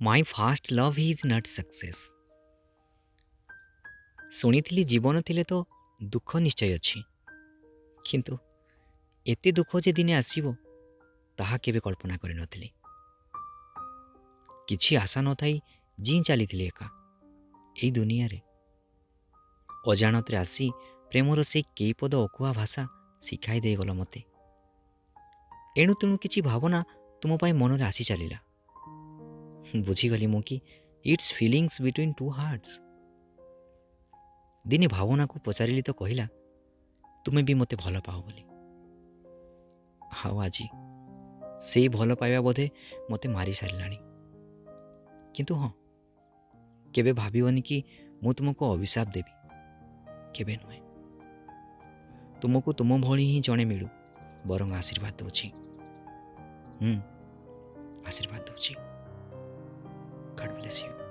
My fast love is not success. ଶୁଣିଥିଲି ଜୀବନ ଥିଲେ ତ ଦୁଃଖ ନିଶ୍ଚୟ ଅଛି, କିନ୍ତୁ ଏତେ ଦୁଃଖ ଯେ ଦିନେ ଆସିବ ତାହା କେବେ କଳ୍ପନା କରିନଥିଲି। କିଛି ଆଶା ନଥାଇ ଜିଇଁ ଚାଲିଥିଲି ଏକା ଏଇ ଦୁନିଆରେ। ଅଜାଣତରେ ଆସି ପ୍ରେମର ସେଇ କେଇପଦ ଅକୁହା ଭାଷା ଶିଖାଇ ଦେଇଗଲ ମୋତେ। ଏଣୁ ତେଣୁ କିଛି ଭାବନା ତୁମ ପାଇଁ ମନରେ ଆସି ଚାଲିଲା। ବୁଝିଗଲି ମୁଁ କି it's feelings between two hearts. ଦିନେ ଭାବନାକୁ ପଚାରିଲି ତ କହିଲା, ତୁମେ ବି ମୋତେ ଭଲ ପାଅ ବୋଲି। ଆଉ ଆଜି ସେଇ ଭଲ ପାଇବା ବୋଧେ ମୋତେ ମାରି ସାରିଲାଣି। କିନ୍ତୁ ହଁ, କେବେ ଭାବିବନି କି ମୁଁ ତୁମକୁ ଅଭିଶାପ ଦେବି, କେବେ ନୁହେଁ। ତୁମକୁ ତୁମ ଭଳି ହିଁ ଜଣେ ମିଳୁ, ବରଂ ଆଶୀର୍ବାଦ ଦେଉଛି। ଆଶୀର୍ବାଦ ଦେଉଛି। God bless you.